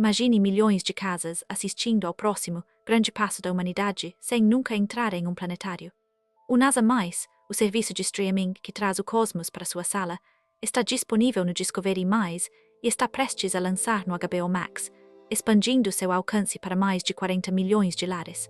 Imagine milhões de casas assistindo ao próximo grande passo da humanidade sem nunca entrar em um planetário. O NASA+, o serviço de streaming que traz o cosmos para sua sala, está disponível no Discovery+, e está prestes a lançar no HBO Max, expandindo seu alcance para mais de 40 milhões de lares.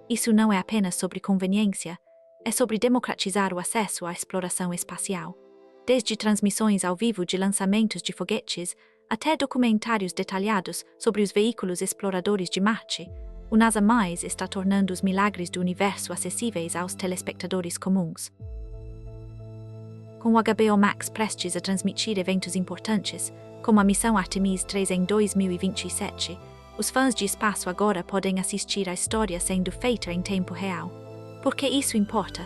Isso não é apenas sobre conveniência, é sobre democratizar o acesso à exploração espacial. Desde transmissões ao vivo de lançamentos de foguetes até documentários detalhados sobre os veículos exploradores de Marte, o NASA+ está tornando os milagres do universo acessíveis aos telespectadores comuns. Com o HBO Max prestes a transmitir eventos importantes, como a missão Artemis 3 em 2027, os fãs de espaço agora podem assistir à história sendo feita em tempo real. Por que isso importa?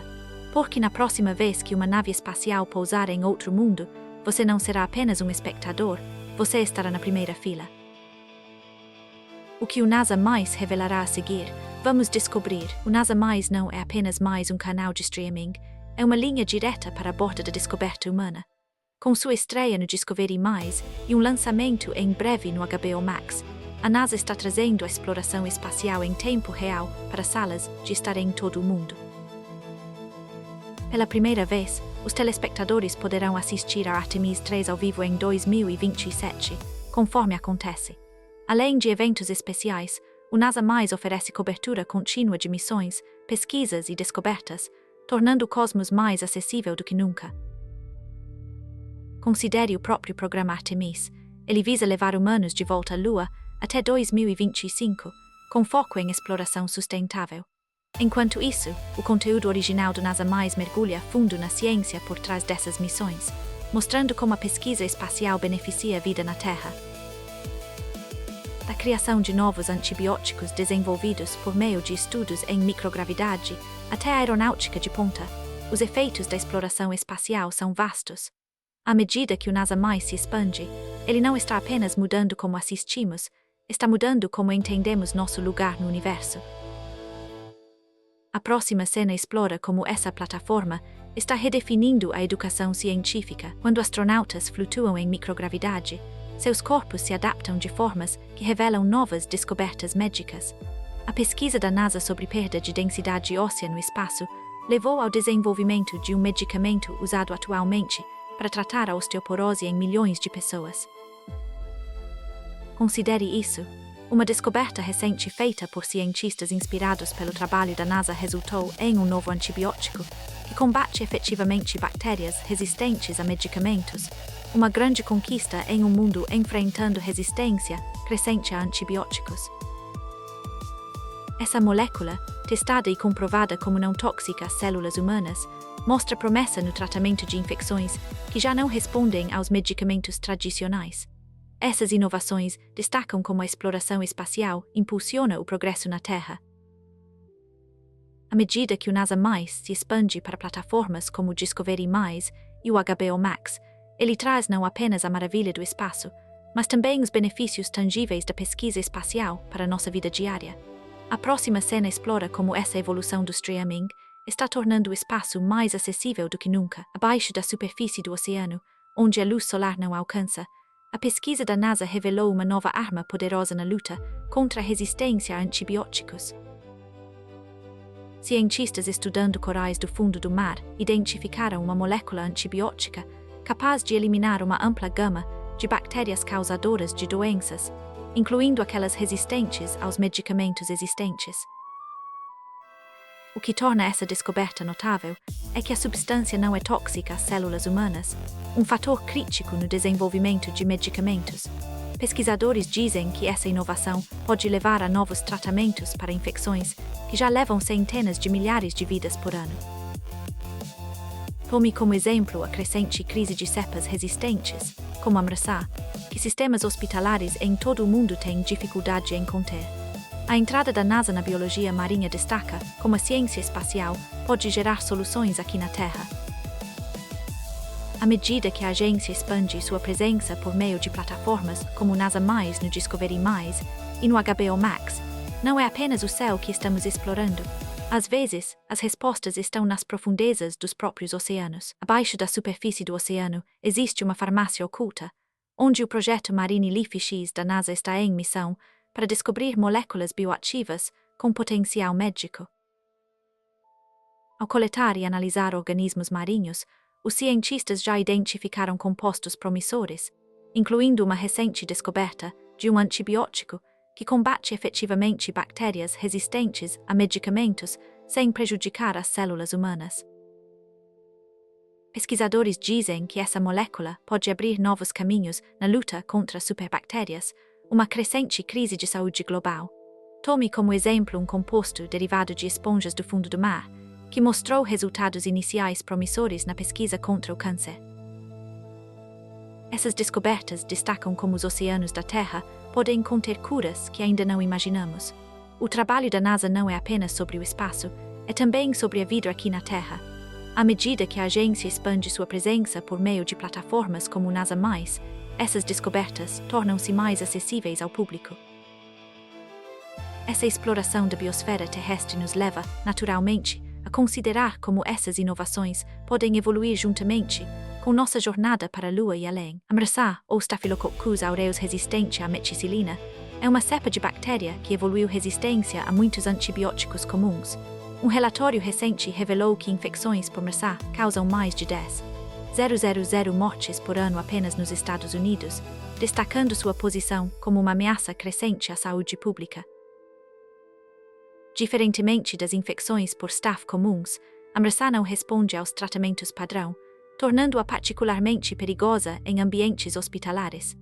Porque na próxima vez que uma nave espacial pousar em outro mundo, você não será apenas um espectador, você estará na primeira fila. O que o NASA+ revelará a seguir, vamos descobrir. O NASA+ não é apenas mais um canal de streaming, é uma linha direta para a borda da descoberta humana. Com sua estreia no Discovery+, e um lançamento em breve no HBO Max, a NASA está trazendo a exploração espacial em tempo real para salas de estar em todo o mundo. Pela primeira vez, os telespectadores poderão assistir a Artemis 3 ao vivo em 2027, conforme acontece. Além de eventos especiais, o NASA+ oferece cobertura contínua de missões, pesquisas e descobertas, tornando o cosmos mais acessível do que nunca. Considere o próprio programa Artemis. Ele visa levar humanos de volta à Lua até 2025, com foco em exploração sustentável. Enquanto isso, o conteúdo original do NASA+ mergulha a fundo na ciência por trás dessas missões, mostrando como a pesquisa espacial beneficia a vida na Terra. Da criação de novos antibióticos desenvolvidos por meio de estudos em microgravidade até a aeronáutica de ponta, os efeitos da exploração espacial são vastos. À medida que o NASA+ se expande, ele não está apenas mudando como assistimos, está mudando como entendemos nosso lugar no universo. A próxima cena explora como essa plataforma está redefinindo a educação científica. Quando astronautas flutuam em microgravidade, seus corpos se adaptam de formas que revelam novas descobertas médicas. A pesquisa da NASA sobre perda de densidade óssea no espaço levou ao desenvolvimento de um medicamento usado atualmente para tratar a osteoporose em milhões de pessoas. Considere isso. Uma descoberta recente feita por cientistas inspirados pelo trabalho da NASA resultou em um novo antibiótico que combate efetivamente bactérias resistentes a medicamentos, uma grande conquista em um mundo enfrentando resistência crescente a antibióticos. Essa molécula, testada e comprovada como não tóxica às células humanas, mostra promessa no tratamento de infecções que já não respondem aos medicamentos tradicionais. Essas inovações destacam como a exploração espacial impulsiona o progresso na Terra. À medida que o NASA+ se expande para plataformas como o Discovery+, e o HBO Max, ele traz não apenas a maravilha do espaço, mas também os benefícios tangíveis da pesquisa espacial para a nossa vida diária. A próxima cena explora como essa evolução do streaming está tornando o espaço mais acessível do que nunca. Abaixo da superfície do oceano, onde a luz solar não alcança, a pesquisa da NASA revelou uma nova arma poderosa na luta contra a resistência a antibióticos. Cientistas estudando corais do fundo do mar identificaram uma molécula antibiótica capaz de eliminar uma ampla gama de bactérias causadoras de doenças, incluindo aquelas resistentes aos medicamentos existentes. O que torna essa descoberta notável é que a substância não é tóxica às células humanas, um fator crítico no desenvolvimento de medicamentos. Pesquisadores dizem que essa inovação pode levar a novos tratamentos para infecções que já levam centenas de milhares de vidas por ano. Tome como exemplo a crescente crise de cepas resistentes, como a MRSA, que sistemas hospitalares em todo o mundo têm dificuldade em conter. A entrada da NASA na biologia marinha destaca como a ciência espacial pode gerar soluções aqui na Terra. À medida que a agência expande sua presença por meio de plataformas como o NASA+, no Discovery+, e no HBO Max, não é apenas o céu que estamos explorando. Às vezes, as respostas estão nas profundezas dos próprios oceanos. Abaixo da superfície do oceano existe uma farmácia oculta, onde o projeto Marine Leafy X da NASA está em missão para descobrir moléculas bioativas com potencial médico. Ao coletar e analisar organismos marinhos, os cientistas já identificaram compostos promissores, incluindo uma recente descoberta de um antibiótico que combate efetivamente bactérias resistentes a medicamentos sem prejudicar as células humanas. Pesquisadores dizem que essa molécula pode abrir novos caminhos na luta contra superbactérias, uma crescente crise de saúde global. Tome como exemplo um composto derivado de esponjas do fundo do mar, que mostrou resultados iniciais promissores na pesquisa contra o câncer. Essas descobertas destacam como os oceanos da Terra podem conter curas que ainda não imaginamos. O trabalho da NASA não é apenas sobre o espaço, é também sobre a vida aqui na Terra. À medida que a agência expande sua presença por meio de plataformas como o NASA+, essas descobertas tornam-se mais acessíveis ao público. Essa exploração da biosfera terrestre nos leva, naturalmente, a considerar como essas inovações podem evoluir juntamente com nossa jornada para a Lua e além. A MRSA, ou Staphylococcus aureus resistente à meticilina, é uma cepa de bactéria que evoluiu resistência a muitos antibióticos comuns. Um relatório recente revelou que infecções por MRSA causam mais de 10,000 mortes por ano apenas nos Estados Unidos, destacando sua posição como uma ameaça crescente à saúde pública. Diferentemente das infecções por staph comuns, a MRSA não responde aos tratamentos padrão, tornando-a particularmente perigosa em ambientes hospitalares.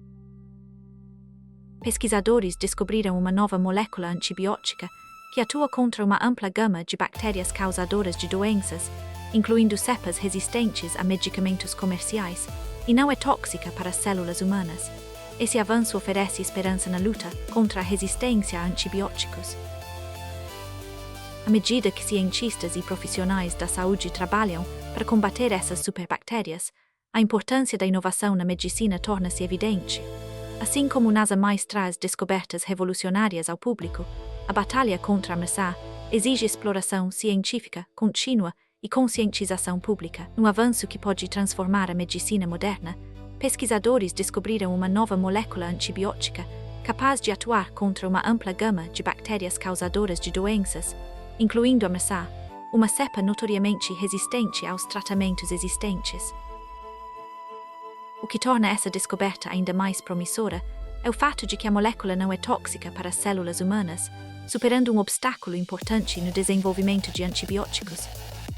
Pesquisadores descobriram uma nova molécula antibiótica que atua contra uma ampla gama de bactérias causadoras de doenças, incluindo cepas resistentes a medicamentos comerciais, e não é tóxica para as células humanas. Esse avanço oferece esperança na luta contra a resistência a antibióticos. À medida que cientistas e profissionais da saúde trabalham para combater essas superbactérias, a importância da inovação na medicina torna-se evidente. Assim como o NASA traz descobertas revolucionárias ao público, a batalha contra a MRSA exige exploração científica contínua e conscientização pública. Um avanço que pode transformar a medicina moderna, pesquisadores descobriram uma nova molécula antibiótica capaz de atuar contra uma ampla gama de bactérias causadoras de doenças, incluindo a MRSA, uma cepa notoriamente resistente aos tratamentos existentes. O que torna essa descoberta ainda mais promissora é o fato de que a molécula não é tóxica para as células humanas, superando um obstáculo importante no desenvolvimento de antibióticos.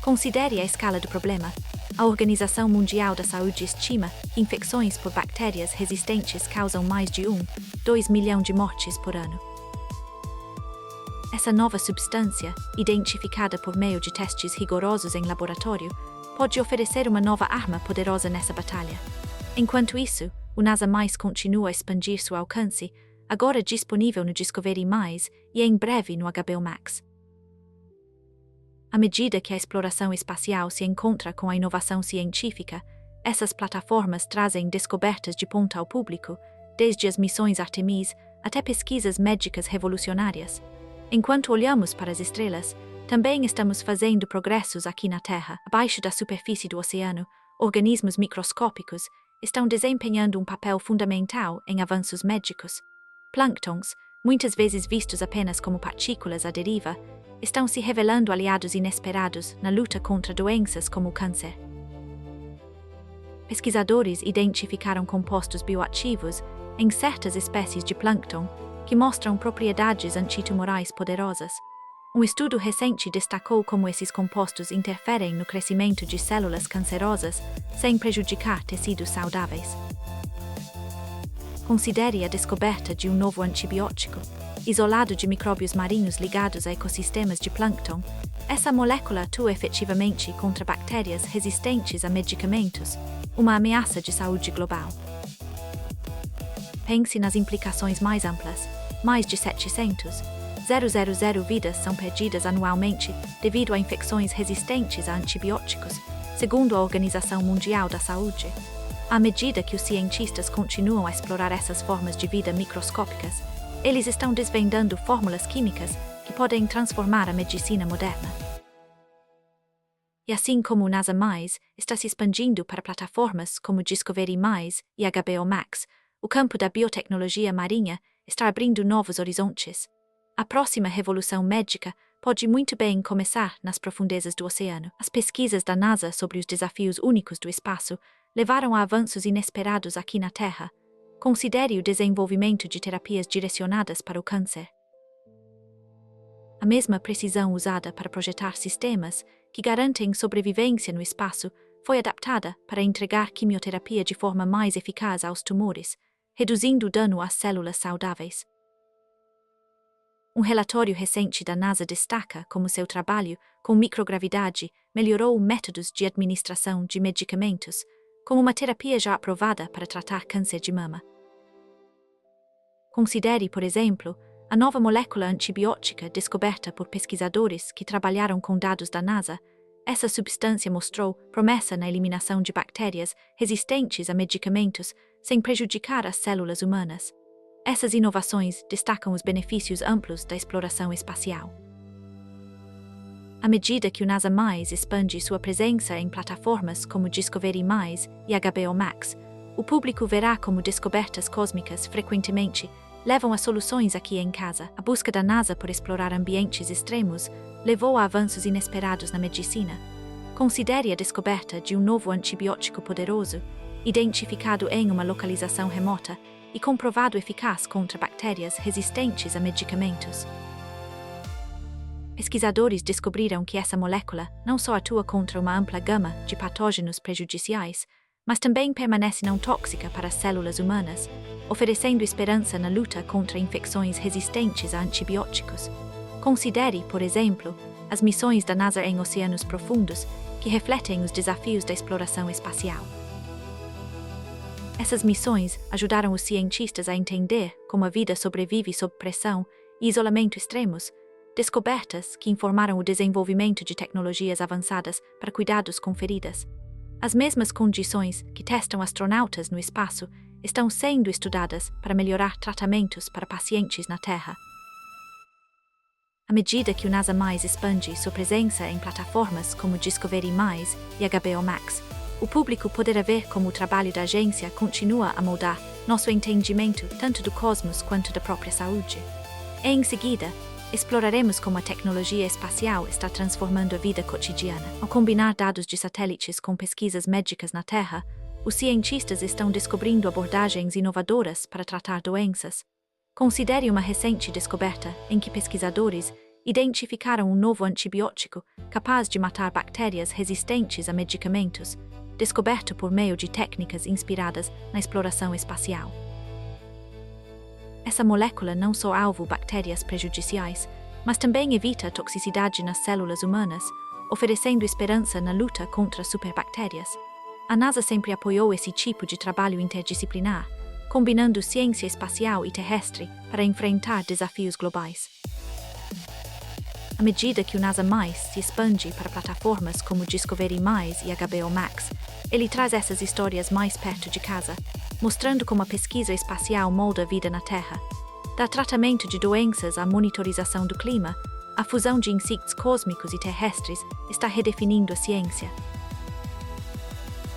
Considere a escala do problema. A Organização Mundial da Saúde estima que infecções por bactérias resistentes causam mais de 2 milhões de mortes por ano. Essa nova substância, identificada por meio de testes rigorosos em laboratório, pode oferecer uma nova arma poderosa nessa batalha. Enquanto isso, o NASA+ continua a expandir seu alcance, agora disponível no Discovery+, e em breve no HBO Max. À medida que a exploração espacial se encontra com a inovação científica, essas plataformas trazem descobertas de ponta ao público, desde as missões Artemis até pesquisas médicas revolucionárias. Enquanto olhamos para as estrelas, também estamos fazendo progressos aqui na Terra. Abaixo da superfície do oceano, organismos microscópicos estão desempenhando um papel fundamental em avanços médicos. Plânctons, muitas vezes vistos apenas como partículas à deriva, estão se revelando aliados inesperados na luta contra doenças como o câncer. Pesquisadores identificaram compostos bioativos em certas espécies de plâncton que mostram propriedades antitumorais poderosas. Um estudo recente destacou como esses compostos interferem no crescimento de células cancerosas sem prejudicar tecidos saudáveis. Considere a descoberta de um novo antibiótico, isolado de micróbios marinhos ligados a ecossistemas de plâncton. Essa molécula atua efetivamente contra bactérias resistentes a medicamentos, uma ameaça de saúde global. Pense nas implicações mais amplas. Mais de 700,000 vidas são perdidas anualmente devido a infecções resistentes a antibióticos, segundo a Organização Mundial da Saúde. À medida que os cientistas continuam a explorar essas formas de vida microscópicas, eles estão desvendando fórmulas químicas que podem transformar a medicina moderna. E assim como o NASA+ está se expandindo para plataformas como Discovery+ e HBO Max, o campo da biotecnologia marinha está abrindo novos horizontes. A próxima revolução médica pode muito bem começar nas profundezas do oceano. As pesquisas da NASA sobre os desafios únicos do espaço levaram a avanços inesperados aqui na Terra. Considere o desenvolvimento de terapias direcionadas para o câncer. A mesma precisão usada para projetar sistemas que garantem sobrevivência no espaço foi adaptada para entregar quimioterapia de forma mais eficaz aos tumores, reduzindo o dano às células saudáveis. Um relatório recente da NASA destaca como seu trabalho com microgravidade melhorou métodos de administração de medicamentos, como uma terapia já aprovada para tratar câncer de mama. Considere, por exemplo, a nova molécula antibiótica descoberta por pesquisadores que trabalharam com dados da NASA. Essa substância mostrou promessa na eliminação de bactérias resistentes a medicamentos sem prejudicar as células humanas. Essas inovações destacam os benefícios amplos da exploração espacial. À medida que o NASA Mais expande sua presença em plataformas como Discovery Mais e HBO Max, o público verá como descobertas cósmicas frequentemente levam a soluções aqui em casa. A busca da NASA por explorar ambientes extremos levou a avanços inesperados na medicina. Considere a descoberta de um novo antibiótico poderoso, identificado em uma localização remota e comprovado eficaz contra bactérias resistentes a medicamentos. Pesquisadores descobriram que essa molécula não só atua contra uma ampla gama de patógenos prejudiciais, mas também permanece não tóxica para as células humanas, oferecendo esperança na luta contra infecções resistentes a antibióticos. Considere, por exemplo, as missões da NASA em oceanos profundos, que refletem os desafios da exploração espacial. Essas missões ajudaram os cientistas a entender como a vida sobrevive sob pressão e isolamento extremos, descobertas que informaram o desenvolvimento de tecnologias avançadas para cuidados com feridas. As mesmas condições que testam astronautas no espaço estão sendo estudadas para melhorar tratamentos para pacientes na Terra. À medida que o NASA Mais expande sua presença em plataformas como Discovery Mais e HBO Max, o público poderá ver como o trabalho da agência continua a moldar nosso entendimento tanto do cosmos quanto da própria saúde. Em seguida, exploraremos como a tecnologia espacial está transformando a vida cotidiana. Ao combinar dados de satélites com pesquisas médicas na Terra, os cientistas estão descobrindo abordagens inovadoras para tratar doenças. Considere uma recente descoberta em que pesquisadores identificaram um novo antibiótico capaz de matar bactérias resistentes a medicamentos, descoberto por meio de técnicas inspiradas na exploração espacial. Essa molécula não só alvo bactérias prejudiciais, mas também evita a toxicidade nas células humanas, oferecendo esperança na luta contra superbactérias. A NASA sempre apoiou esse tipo de trabalho interdisciplinar, combinando ciência espacial e terrestre para enfrentar desafios globais. À medida que o NASA Mais se expande para plataformas como Discovery Mais e HBO Max, ele traz essas histórias mais perto de casa, mostrando como a pesquisa espacial molda a vida na Terra. Da tratamento de doenças à monitorização do clima, a fusão de insights cósmicos e terrestres está redefinindo a ciência.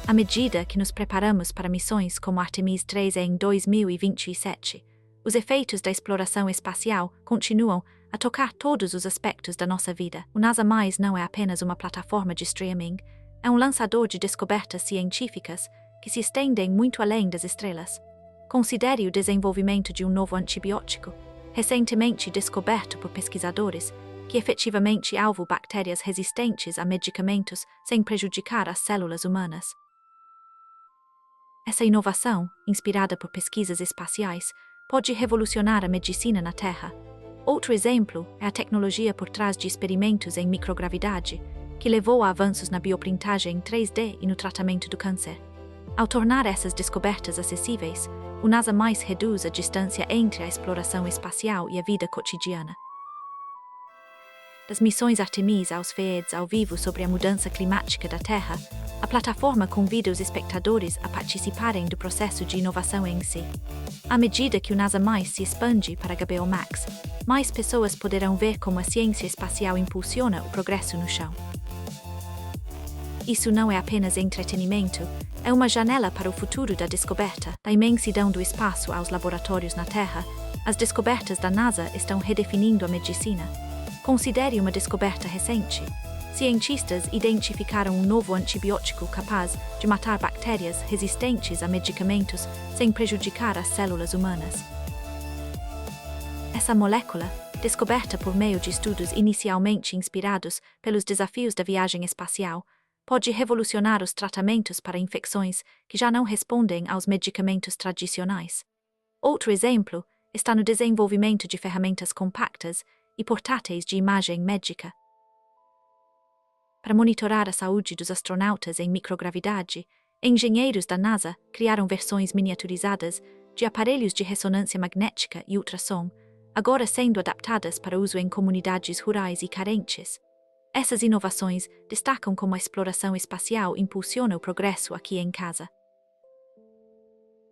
À medida que nos preparamos para missões como Artemis 3 em 2027, os efeitos da exploração espacial continuam a tocar todos os aspectos da nossa vida. O NASA Mais não é apenas uma plataforma de streaming, é um lançador de descobertas científicas que se estendem muito além das estrelas. Considere o desenvolvimento de um novo antibiótico, recentemente descoberto por pesquisadores, que efetivamente alvo bactérias resistentes a medicamentos sem prejudicar as células humanas. Essa inovação, inspirada por pesquisas espaciais, pode revolucionar a medicina na Terra. Outro exemplo é a tecnologia por trás de experimentos em microgravidade, que levou a avanços na bioprintagem 3D e no tratamento do câncer. Ao tornar essas descobertas acessíveis, o NASA Mais reduz a distância entre a exploração espacial e a vida cotidiana. Das missões Artemis aos FEEDs ao vivo sobre a mudança climática da Terra, a plataforma convida os espectadores a participarem do processo de inovação em si. À medida que o NASA Mais se expande para HBO Max, mais pessoas poderão ver como a ciência espacial impulsiona o progresso no chão. Isso não é apenas entretenimento, é uma janela para o futuro da descoberta. Da imensidão do espaço aos laboratórios na Terra, as descobertas da NASA estão redefinindo a medicina. Considere uma descoberta recente. Cientistas identificaram um novo antibiótico capaz de matar bactérias resistentes a medicamentos sem prejudicar as células humanas. Essa molécula, descoberta por meio de estudos inicialmente inspirados pelos desafios da viagem espacial, pode revolucionar os tratamentos para infecções que já não respondem aos medicamentos tradicionais. Outro exemplo está no desenvolvimento de ferramentas compactas e portáteis de imagem médica. Para monitorar a saúde dos astronautas em microgravidade, engenheiros da NASA criaram versões miniaturizadas de aparelhos de ressonância magnética e ultrassom, agora sendo adaptadas para uso em comunidades rurais e carentes. Essas inovações destacam como a exploração espacial impulsiona o progresso aqui em casa.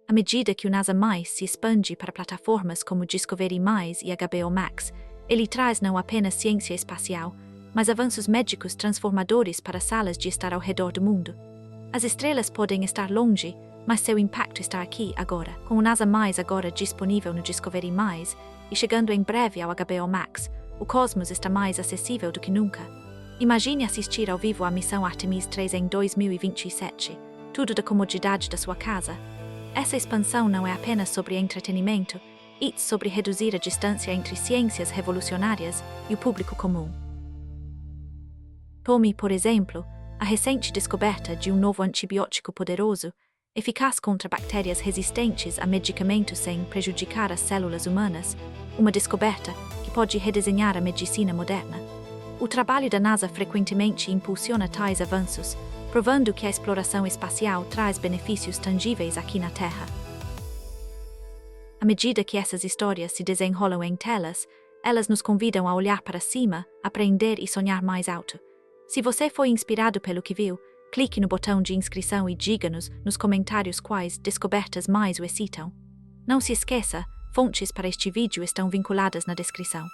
À medida que o NASA+ se expande para plataformas como Discovery+ e HBO Max, ele traz não apenas ciência espacial, mas avanços médicos transformadores para salas de estar ao redor do mundo. As estrelas podem estar longe, mas seu impacto está aqui agora. Com o NASA+ agora disponível no Discovery+, e chegando em breve ao HBO Max, o cosmos está mais acessível do que nunca. Imagine assistir ao vivo à missão Artemis 3 em 2027, tudo da comodidade da sua casa. Essa expansão não é apenas sobre entretenimento, e sobre reduzir a distância entre ciências revolucionárias e o público comum. Tome, por exemplo, a recente descoberta de um novo antibiótico poderoso, eficaz contra bactérias resistentes a medicamentos sem prejudicar as células humanas, uma descoberta que pode redesenhar a medicina moderna. O trabalho da NASA frequentemente impulsiona tais avanços, provando que a exploração espacial traz benefícios tangíveis aqui na Terra. À medida que essas histórias se desenrolam em telas, elas nos convidam a olhar para cima, aprender e sonhar mais alto. Se você foi inspirado pelo que viu, clique no botão de inscrição e diga-nos nos comentários quais descobertas mais o excitam. Não se esqueça, fontes para este vídeo estão vinculadas na descrição.